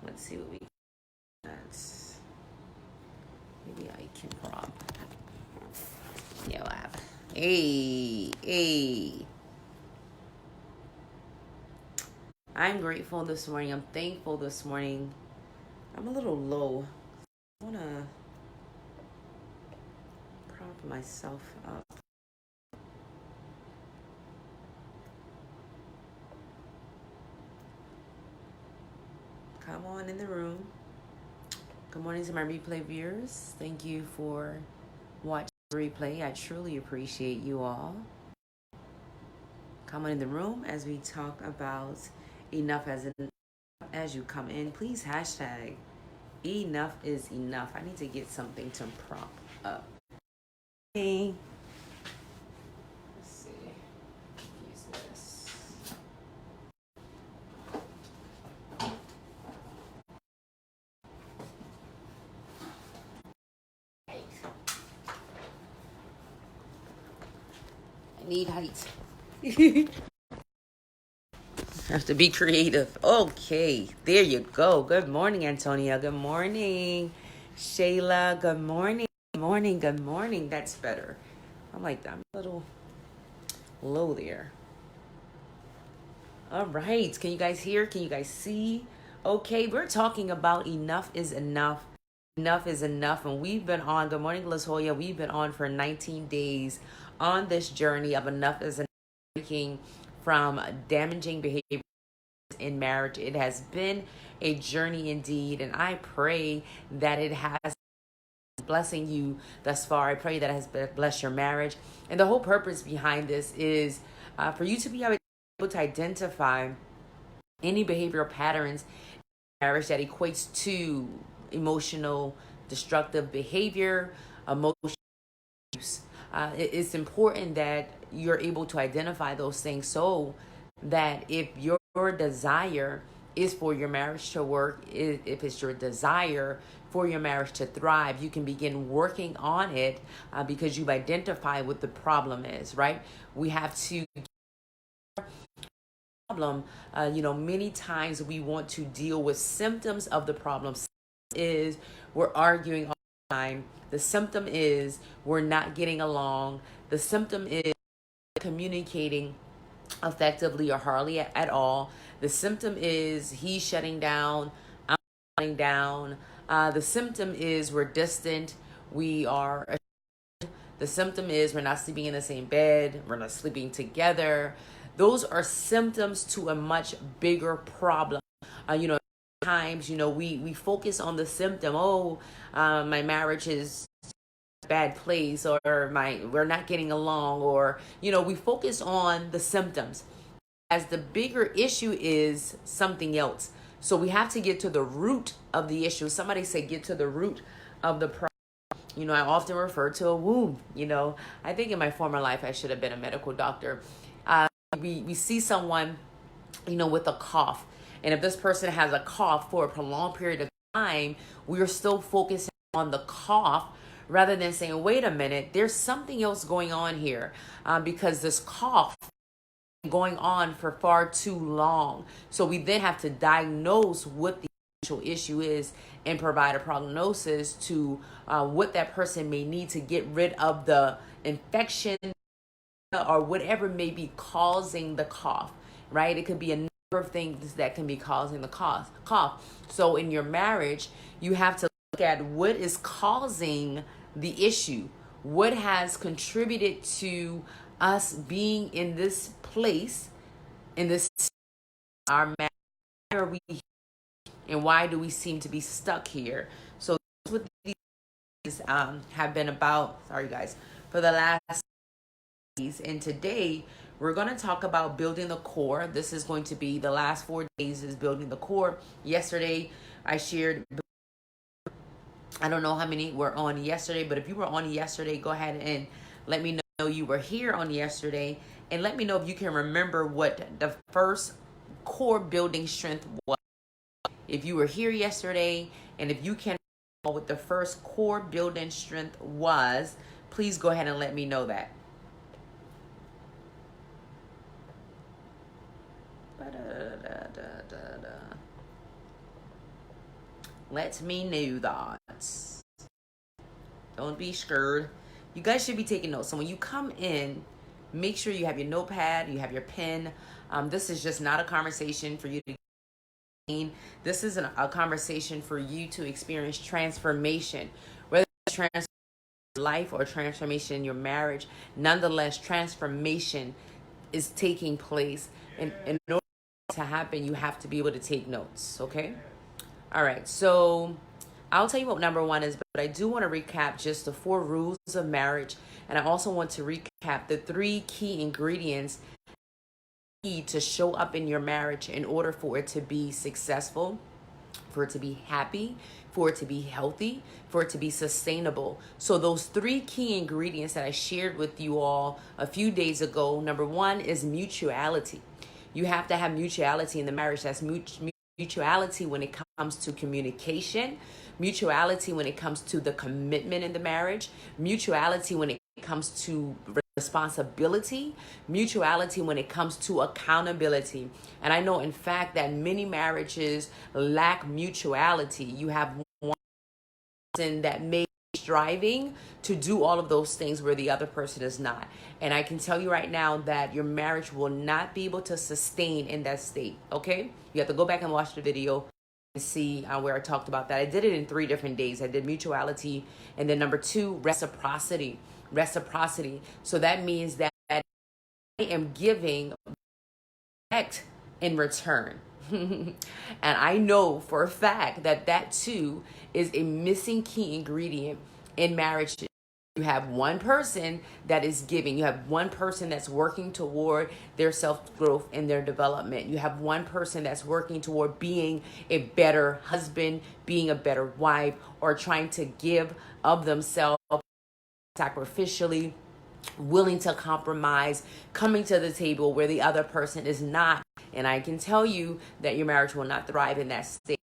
Let's see what we got. Maybe I can prop. Yeah, laugh. Hey, hey. I'm grateful this morning. I'm thankful this morning. I'm a little low. I want to prop myself up. Come on in the room. Good morning to my replay viewers. Thank you for watching the replay. I truly appreciate you all. Come on in the room as we talk about enough as you come in. Please hashtag enough is enough. I need to get something to prop up. Hey. Let's see. Use this. I need height. Have to be creative. Okay, there you go. Good morning, Antonia. Good morning, Shayla. Good morning. Good morning. Good morning. That's better. I'm like, I'm a little low there. All right. Can you guys hear? Can you guys see? Okay, we're talking about enough is enough. Enough is enough. And we've been on, good morning, Latoya. We've been on for 19 days on this journey of enough is enough, breaking from damaging behavior in marriage. It has been a journey indeed, and I pray that it has blessing you thus far. I pray that it has blessed your marriage, and the whole purpose behind this is for you to be able to identify any behavioral patterns in marriage that equates to emotional destructive behavior, emotional abuse. It's important that you're able to identify those things so that if your desire is for your marriage to work, if it's your desire for your marriage to thrive, you can begin working on it because you've identified what the problem is, right? We have to problem. Many times we want to deal with symptoms of the problem. Is we're arguing all the time. The symptom is we're not getting along. The symptom is communicating effectively or hardly at all. The symptom is he's shutting down, I'm shutting down. The symptom is we're distant. We are. The symptom is we're not sleeping in the same bed. We're not sleeping together. Those are symptoms to a much bigger problem. Times we focus on the symptom. My marriage is a bad place, or we're not getting along, or we focus on the symptoms as the bigger issue is something else. So we have to get to the root of the issue. Somebody say get to the root of the problem. I often refer to a wound. I think in my former life I should have been a medical doctor. We see someone with a cough, and if this person has a cough for a prolonged period of time, we are still focusing on the cough rather than saying, wait a minute, there's something else going on here, because this cough going on for far too long. So we then have to diagnose what the actual issue is and provide a prognosis to what that person may need to get rid of the infection or whatever may be causing the cough, right? It could be a number of things that can be causing the cough. So in your marriage, you have to look at what is causing the issue. What has contributed to us being in this place, in this our marriage? Why are we here, and why do we seem to be stuck here? So that's what these have been about. Sorry, guys, for the last. And today we're going to talk about building the core. This is going to be the last 4 days is building the core. Yesterday I shared, I don't know how many were on yesterday, but if you were on yesterday, go ahead and let me know you were here on yesterday, and let me know if you can remember what the first core building strength was. If you were here yesterday, and if you can remember what the first core building strength was, please go ahead and let me know that. Let me know that. Don't be scared. You guys should be taking notes. So when you come in, make sure you have your notepad, you have your pen. This is just not a conversation for you to gain. This is a conversation for you to experience transformation, whether it's transformation in life or transformation in your marriage. Nonetheless, transformation is taking place. And in order to happen, you have to be able to take notes, okay? All right, so I'll tell you what number one is, but I do want to recap just the 4 rules of marriage. And I also want to recap the 3 key ingredients you need to show up in your marriage in order for it to be successful, for it to be happy, for it to be healthy, for it to be sustainable. So those 3 key ingredients that I shared with you all a few days ago, number 1 is mutuality. You have to have mutuality in the marriage. That's mutuality when it comes to communication, mutuality when it comes to the commitment in the marriage, mutuality when it comes to responsibility, mutuality when it comes to accountability. And I know, in fact, that many marriages lack mutuality. You have one person that may be striving to do all of those things where the other person is not. And I can tell you right now that your marriage will not be able to sustain in that state, okay? You have to go back and watch the video and see where I talked about that. I did it in 3 different days. I did mutuality, and then number 2, reciprocity. So that means that I am giving back in return. And I know for a fact that that too is a missing key ingredient in marriage. You have one person that is giving. You have one person that's working toward their self-growth and their development. You have one person that's working toward being a better husband, being a better wife, or trying to give of themselves sacrificially, willing to compromise, coming to the table where the other person is not. And I can tell you that your marriage will not thrive in that state.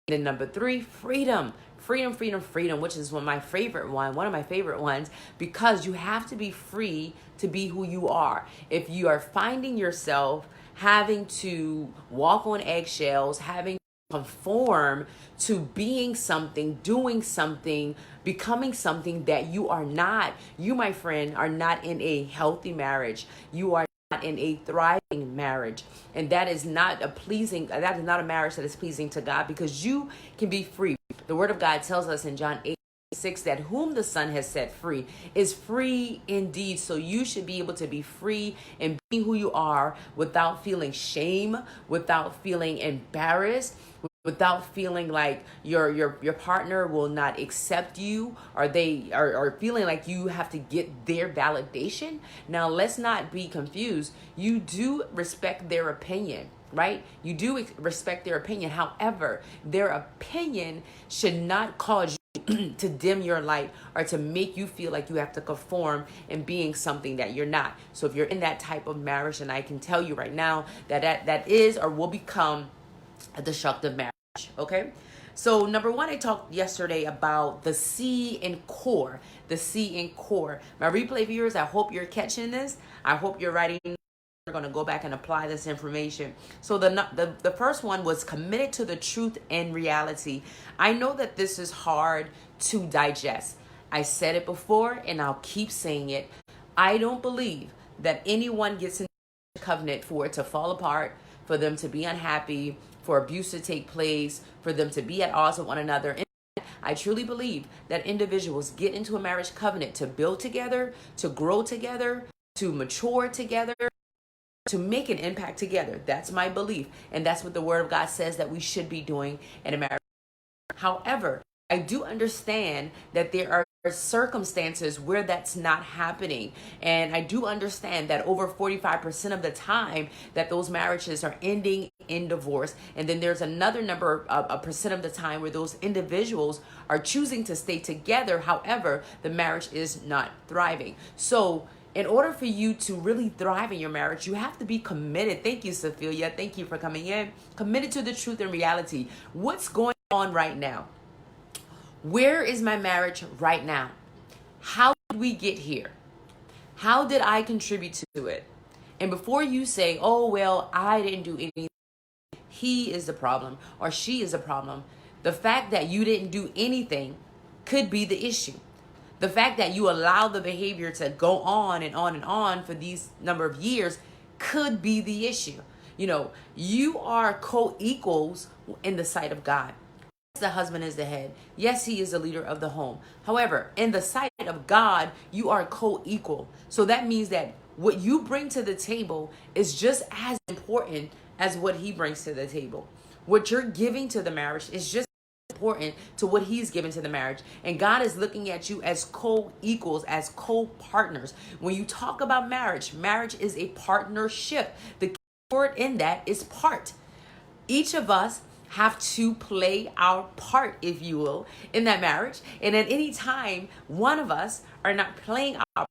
And number 3, freedom, which is one of my favorite ones, because you have to be free to be who you are. If you are finding yourself having to walk on eggshells, having to conform to being something, doing something, becoming something that you are not, you, my friend, are not in a healthy marriage. You are in a thriving marriage, and that is not a marriage that is pleasing to God, because you can be free. The word of God tells us in John 8:6 that whom the Son has set free is free indeed. So you should be able to be free and be who you are without feeling shame, without feeling embarrassed, without feeling like your partner will not accept you, or they are feeling like you have to get their validation. Now, let's not be confused. You do respect their opinion, right? You do respect their opinion. However, their opinion should not cause you to dim your light or to make you feel like you have to conform in being something that you're not. So if you're in that type of marriage, and I can tell you right now that is or will become a destructive marriage. Okay, so number 1, I talked yesterday about the C in CORE. The C in CORE. My replay viewers, I hope you're catching this. I hope you're writing. We're going to go back and apply this information. So the first one was committed to the truth and reality. I know that this is hard to digest. I said it before, and I'll keep saying it. I don't believe that anyone gets into a covenant for it to fall apart, for them to be unhappy, for abuse to take place, for them to be at odds with one another. I truly believe that individuals get into a marriage covenant to build together, to grow together, to mature together, to make an impact together. That's my belief. And that's what the Word of God says that we should be doing in a marriage. However, I do understand that there are circumstances where that's not happening. And I do understand that over 45% of the time that those marriages are ending in divorce. And then there's another number of percent of the time where those individuals are choosing to stay together. However, the marriage is not thriving. So in order for you to really thrive in your marriage, you have to be committed. Thank you, Sophia. Thank you for coming in. Committed to the truth and reality. What's going on right now? Where is my marriage right now? How did we get here? How did I contribute to it? And before you say, oh, well, I didn't do anything, he is the problem or she is the problem, The fact that you didn't do anything could be the issue. The fact that you allow the behavior to go on and on and on for these number of years could be the issue. You know, you are co-equals in the sight of God. Yes, the husband is the head. Yes, he is the leader of the home. However, in the sight of God, you are co-equal. So that means that what you bring to the table is just as important as what he brings to the table. What you're giving to the marriage is just important to what he's given to the marriage. And God is looking at you as co-equals, as co-partners. When you talk about marriage, marriage is a partnership. The key word in that is part. Each of us have to play our part, if you will, in that marriage. And at any time, one of us are not playing our part,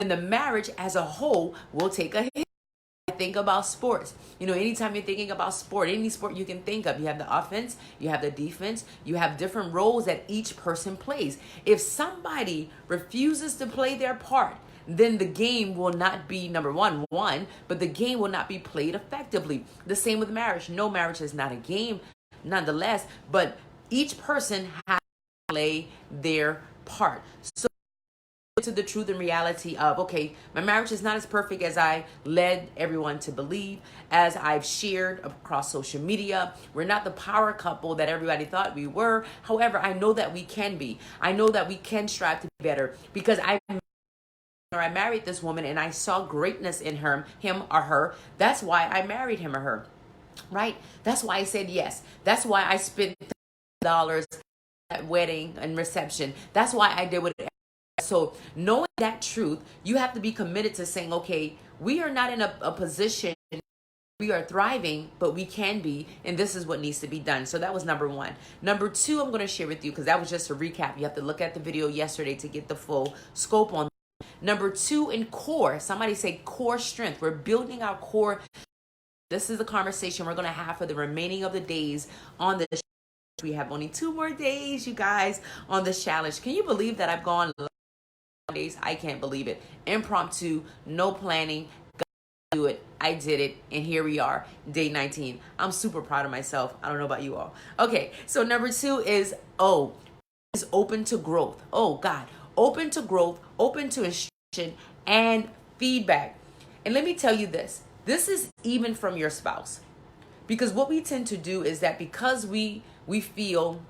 and the marriage as a whole will take a hit. Think about sports. You know, anytime you're thinking about sport, any sport you can think of, you have the offense, you have the defense, you have different roles that each person plays. If somebody refuses to play their part, then the game will not be, number one, but the game will not be played effectively. The same with marriage. No, marriage is not a game, nonetheless, but each person has to play their part. So to the truth and reality of, okay, my marriage is not as perfect as I led everyone to believe, as I've shared across social media. We're not the power couple that everybody thought we were. However, I know that we can be. I know that we can strive to be better, because I married this woman and I saw greatness in him or her. That's why I married him or her, right? That's why I said yes. That's why I spent $1,000 at wedding and reception. That's why I did what. So knowing that truth, you have to be committed to saying, okay, we are not in a position we are thriving, but we can be, and this is what needs to be done. So that was number one. Number two, I'm going to share with you, because that was just a recap. You have to look at the video yesterday to get the full scope on. Number two, in core, somebody say core strength. We're building our core. This is the conversation we're going to have for the remaining of the days on the challenge. We have only 2 more days, you guys, on this challenge. Can you believe that I've gone days? I can't believe it. Impromptu, no planning. Do it. I did it, and here we are, day 19. I'm super proud of myself. I don't know about you all. Okay, so number 2 is open to growth. Oh God, open to growth, open to instruction and feedback. And let me tell you this is even from your spouse, because what we tend to do is that because we feel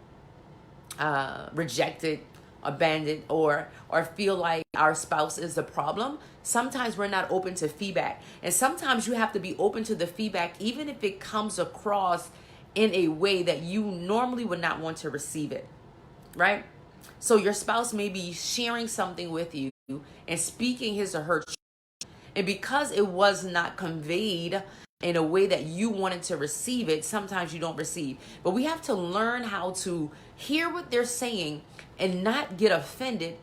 rejected, abandoned, or feel like our spouse is the problem, sometimes we're not open to feedback. And sometimes you have to be open to the feedback, even if it comes across in a way that you normally would not want to receive it, right? So your spouse may be sharing something with you and speaking his or her truth, and because it was not conveyed in a way that you wanted to receive it, sometimes you don't receive. But we have to learn how to hear what they're saying and not get offended,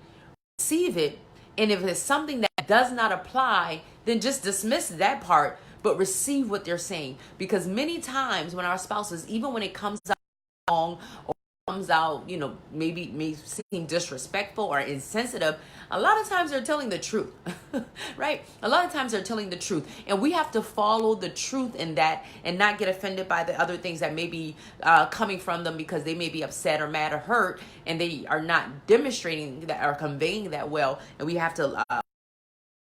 receive it. And if it's something that does not apply, then just dismiss that part, but receive what they're saying. Because many times when our spouses, even when it comes out wrong or comes out, you know, maybe may seem disrespectful or insensitive, a lot of times they're telling the truth, right? A lot of times they're telling the truth, and we have to follow the truth in that and not get offended by the other things that may be coming from them, because they may be upset or mad or hurt, and they are not demonstrating that or conveying that well. And we have to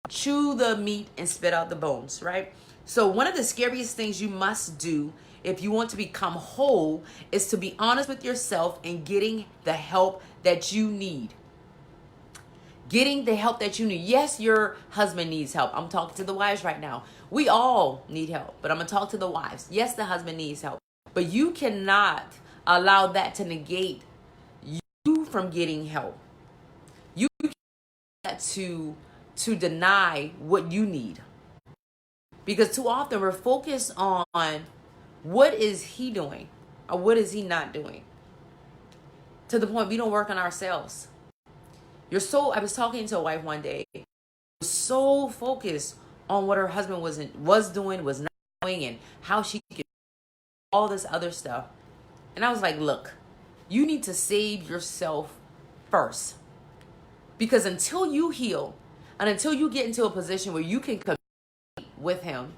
chew the meat and spit out the bones, right? So one of the scariest things you must do if you want to become whole is to be honest with yourself and getting the help that you need. Getting the help that you need. Yes, your husband needs help. I'm talking to the wives right now. We all need help, but I'm going to talk to the wives. Yes, the husband needs help, but you cannot allow that to negate you from getting help. You cannot to deny what you need, because too often we're focused on what is he doing or what is he not doing, to the point we don't work on ourselves. I was talking to a wife one day, so focused on what her husband was doing, was not doing, and how she could all this other stuff. And I was like, look, you need to save yourself first. Because until you heal and until you get into a position where you can compete with him,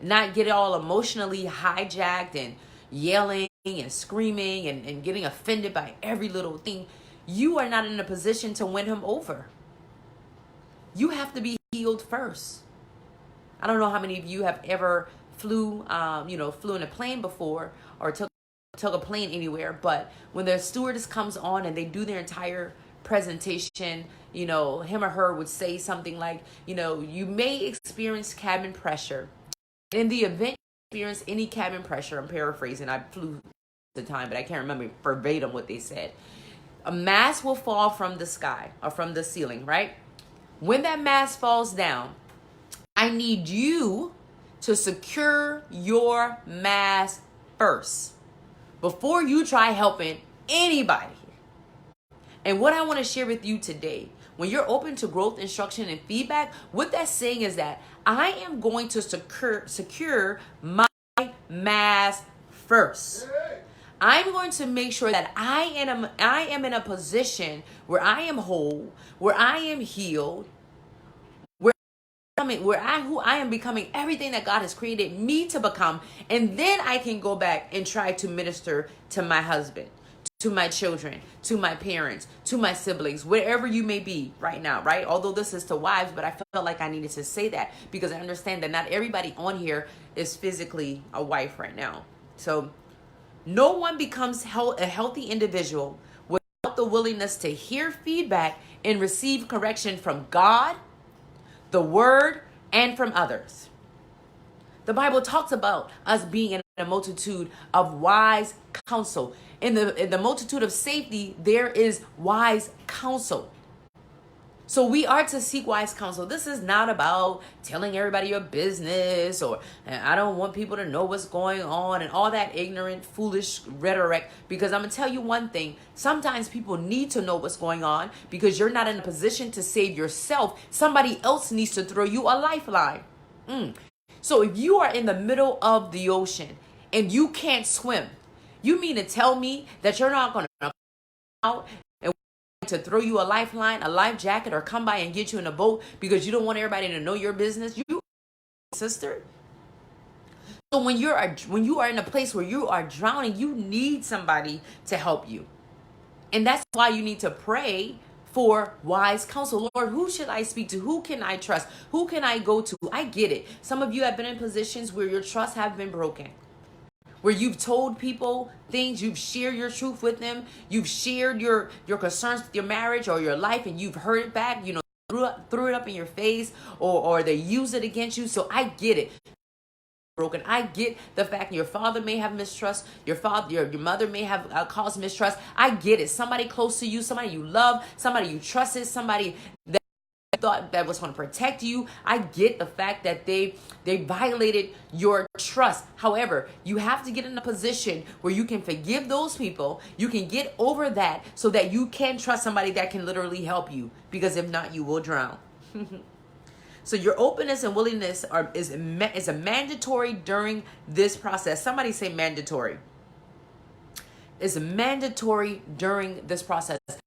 not get all emotionally hijacked and yelling and screaming and getting offended by every little thing, you are not in a position to win him over. You have to be healed first. I don't know how many of you have ever flew in a plane before, or took a plane anywhere, but when the stewardess comes on and they do their entire presentation, him or her would say something like, you may experience cabin pressure. In the event you experience any cabin pressure, I'm paraphrasing, I flew at the time, but I can't remember verbatim what they said. A mask will fall from the sky or from the ceiling, right? When that mask falls down, I need you to secure your mask first before you try helping anybody. And what I want to share with you today, when you're open to growth, instruction, and feedback, what that's saying is that I am going to secure my mask first. I'm going to make sure that I am in a position where I am whole, where I am healed, I am becoming everything that God has created me to become. And then I can go back and try to minister to my husband, to my children, to my parents, to my siblings, wherever you may be right now, right? Although this is to wives, but I felt like I needed to say that because I understand that not everybody on here is physically a wife right now. So no one becomes a healthy individual without the willingness to hear feedback and receive correction from God, the word, and from others. The Bible talks about us being in a multitude of wise counsel. In the multitude of safety, there is wise counsel. So we are to seek wise counsel. This is not about telling everybody your business, or I don't want people to know what's going on and all that ignorant, foolish rhetoric. Because I'm going to tell you one thing. Sometimes people need to know what's going on because you're not in a position to save yourself. Somebody else needs to throw you a lifeline. So if you are in the middle of the ocean and you can't swim, you mean to tell me that you're not going to come out and to throw you a lifeline, a life jacket, or come by and get you in a boat because you don't want everybody to know your business? You sister. So when you are in a place where you are drowning, you need somebody to help you. And that's why you need to pray for wise counsel. Lord, who should I speak to? Who can I trust? Who can I go to? I get it. Some of you have been in positions where your trust have been broken, where you've told people things, you've shared your truth with them, you've shared your concerns with your marriage or your life, and you've heard it back, threw it up in your face, or they use it against you. So I get it. Broken. I get the fact your father may have mistrust, your mother may have caused mistrust. I get it. Somebody close to you, somebody you love, somebody you trusted, somebody that thought that was going to protect you. I get the fact that they violated your trust. However, you have to get in a position where you can forgive those people. You can get over that so that you can trust somebody that can literally help you, because if not, you will drown. So your openness and willingness is a mandatory during this process. Somebody say mandatory. It's mandatory during this process. What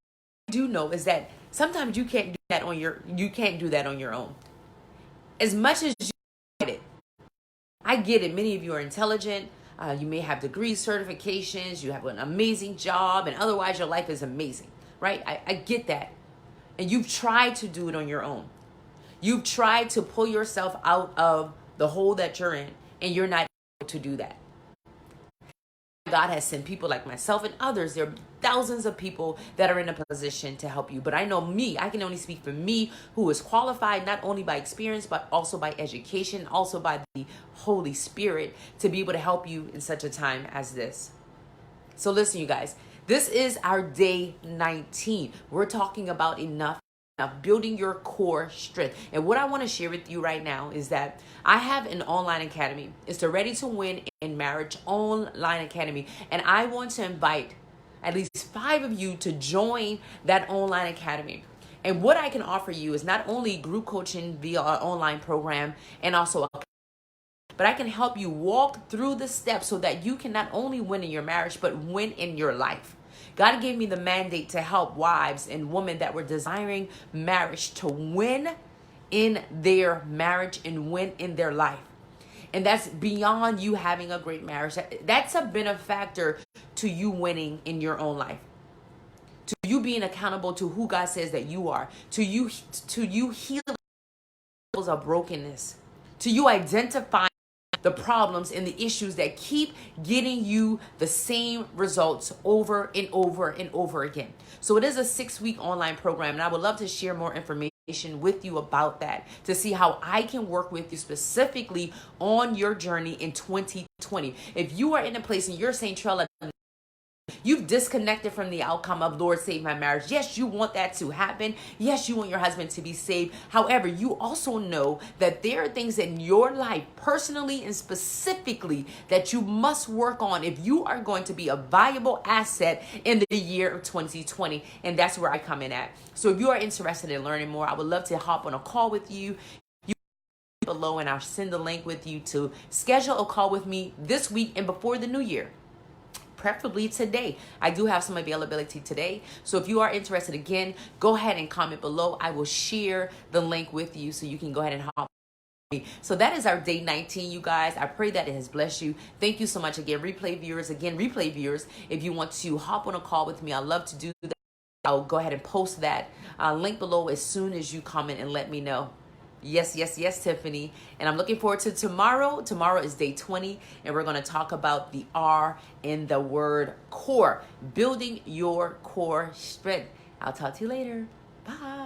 I do know is that sometimes you can't do that on your own. As much as you get it. I get it. Many of you are intelligent. You may have degrees, certifications. You have an amazing job, and otherwise your life is amazing, right? I get that. And you've tried to do it on your own. You've tried to pull yourself out of the hole that you're in, and you're not able to do that. God has sent people like myself and others. There are thousands of people that are in a position to help you. But I know I can only speak for me, who is qualified not only by experience, but also by education, also by the Holy Spirit, to be able to help you in such a time as this. So listen, you guys, this is our day 19. We're talking about enough, building your core strength. And what I want to share with you right now is that I have an online academy. It's the Ready to Win in Marriage online academy. And I want to invite at least 5 of you to join that online academy. And what I can offer you is not only group coaching via our online program and also but I can help you walk through the steps so that you can not only win in your marriage, but win in your life. God gave me the mandate to help wives and women that were desiring marriage to win in their marriage and win in their life. And that's beyond you having a great marriage. That's a benefactor to you winning in your own life, to you being accountable to who God says that you are, to you healing of brokenness, to you identifying the problems and the issues that keep getting you the same results over and over and over again. So it is a 6-week online program, and I would love to share more information with you about that, to see how I can work with you specifically on your journey in 2020. If you are in a place and you're saying, Trella, you've disconnected from the outcome of Lord Save My Marriage. Yes, you want that to happen. Yes, you want your husband to be saved. However, you also know that there are things in your life, personally and specifically, that you must work on if you are going to be a valuable asset in the year of 2020. And that's where I come in at. So if you are interested in learning more, I would love to hop on a call with you. Below, and I'll send the link with you to schedule a call with me this week and before the new year. Preferably today. I do have some availability today. So if you are interested, again, go ahead and comment below. I will share the link with you so you can go ahead and hop. So that is our day 19, you guys. I pray that it has blessed you. Thank you so much again. Replay viewers, if you want to hop on a call with me, I love to do that. I'll go ahead and post that link below as soon as you comment and let me know. Yes, Tiffany. And I'm looking forward to tomorrow. Tomorrow is day 20, and we're going to talk about the R in the word core, building your core strength. I'll talk to you later. Bye.